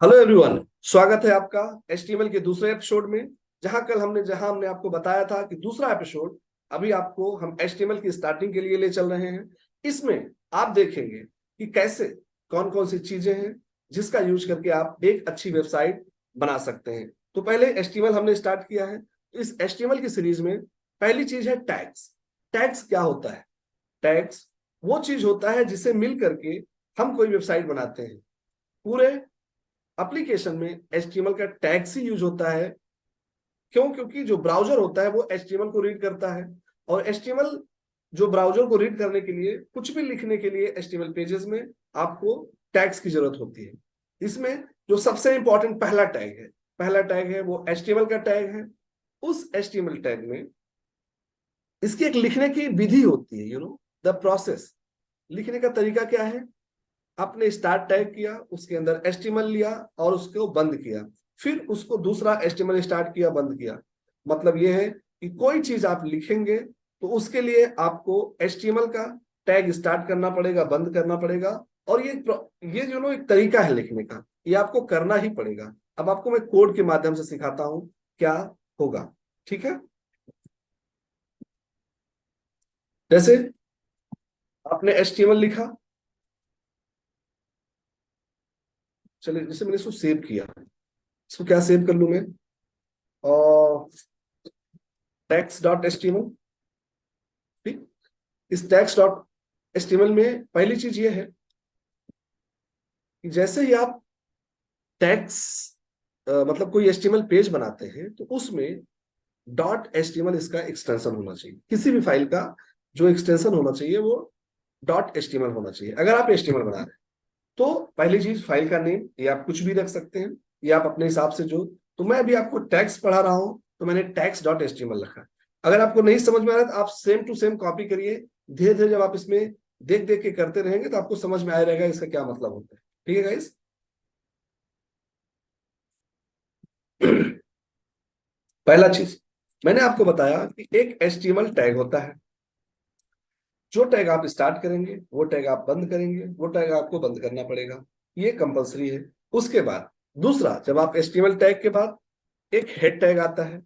Hello everyone, स्वागत है आपका एचटीएमएल के दूसरे एपिसोड में। जहां हमने आपको बताया था कि दूसरा एपिसोड अभी आपको हम एचटीएमएल की स्टार्टिंग के लिए ले चल रहे हैं। इसमें आप देखेंगे कि कैसे कौन कौन सी चीजें हैं जिसका यूज करके आप एक अच्छी वेबसाइट बना सकते हैं। तो पहले एचटीएमएल हमने स्टार्ट किया है, तो इस एचटीएमएल की सीरीज में पहली चीज है टैग्स। टैग्स क्या होता है? टैग्स वो चीज होता है जिसे मिल करके हम कोई वेबसाइट बनाते हैं। पूरे एप्लीकेशन में एचटीएमएल का टैग्स ही यूज होता है। क्यों? क्योंकि जो ब्राउजर होता है वो एचटीएमएल को रीड करता है, और एचटीएमएल जो ब्राउजर को रीड करने के लिए कुछ भी लिखने के लिए एचटीएमएल पेजेस में आपको टैग्स की जरूरत होती है। इसमें जो सबसे इंपॉर्टेंट पहला टैग है वो एचटीएमएल का टैग है। उस एचटीएमएल टैग में इसकी एक लिखने की विधि होती है, द प्रोसेस। लिखने का तरीका क्या है? आपने स्टार्ट टाइप किया, उसके अंदर एचटीएमएल लिया और उसको बंद किया, फिर उसको दूसरा एचटीएमएल स्टार्ट किया, बंद किया। मतलब यह है कि कोई चीज आप लिखेंगे तो उसके लिए आपको एचटीएमएल का टैग स्टार्ट करना पड़ेगा, बंद करना पड़ेगा। और ये एक तरीका है लिखने का, ये आपको करना ही पड़ेगा। अब आपको मैं कोड के माध्यम से सिखाता हूं क्या होगा। ठीक है? जैसे आपने एचटीएमएल लिखा, चलिए जैसे मैंने इसको सेव किया, इसको क्या सेव कर लूं मैं? और टैक्स डॉट एचटीएमएल। ठीक, इस टैक्स डॉट एचटीएमएल में पहली चीज ये है कि जैसे ही आप टैक्स मतलब कोई एचटीएमएल पेज बनाते हैं तो उसमें डॉट एचटीएमएल इसका एक्सटेंशन होना चाहिए। किसी भी फाइल का जो एक्सटेंशन होना चाहिए वो डॉट एचटीएमएल होना चाहिए। अगर आप एचटीएमएल बना रहे हैं तो पहली चीज फाइल का नेम, ये आप कुछ भी रख सकते हैं, ये आप अपने हिसाब से जो। तो मैं अभी आपको टैक्स पढ़ा रहा हूं तो मैंने टैक्स डॉट एचटीएमएल रखा। अगर आपको नहीं समझ में आ रहा है तो आप सेम टू सेम कॉपी करिए। धीरे धीरे जब आप इसमें देख देख के करते रहेंगे तो आपको समझ में आया रहेगा इसका क्या मतलब होता है। ठीक है गाइस? पहला चीज मैंने आपको बताया कि एक एचटीएमएल टैग होता है। जो टैग आप स्टार्ट करेंगे वो टैग आप बंद करेंगे, वो टैग आपको बंद करना पड़ेगा। ये कंपलसरी है। उसके बाद दूसरा, जब आप एचटीएमएल टैग के बाद एक हेड टैग आता है।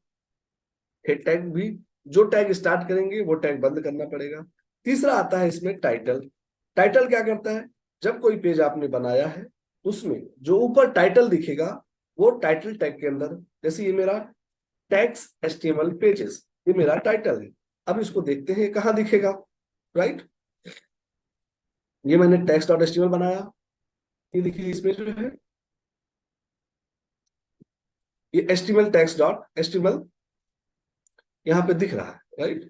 हेड टैग भी जो टैग स्टार्ट करेंगे वो टैग बंद करना पड़ेगा। तीसरा आता है इसमें टाइटल। टाइटल क्या करता है? जब कोई पेज आपने बनाया है उसमें जो ऊपर टाइटल दिखेगा वो टाइटल टैग के अंदर, जैसे ये मेरा टैग्स एचटीएमएल पेजेस, ये मेरा टाइटल है। अब इसको देखते हैं कहाँ दिखेगा। राइट, ये मैंने टैक्स डॉट एचटीएमएल बनाया, ये देखिए इसमें जो है ये एचटीएमएल टैक्स डॉट एचटीएमएल यहाँ पे दिख रहा है। राइट,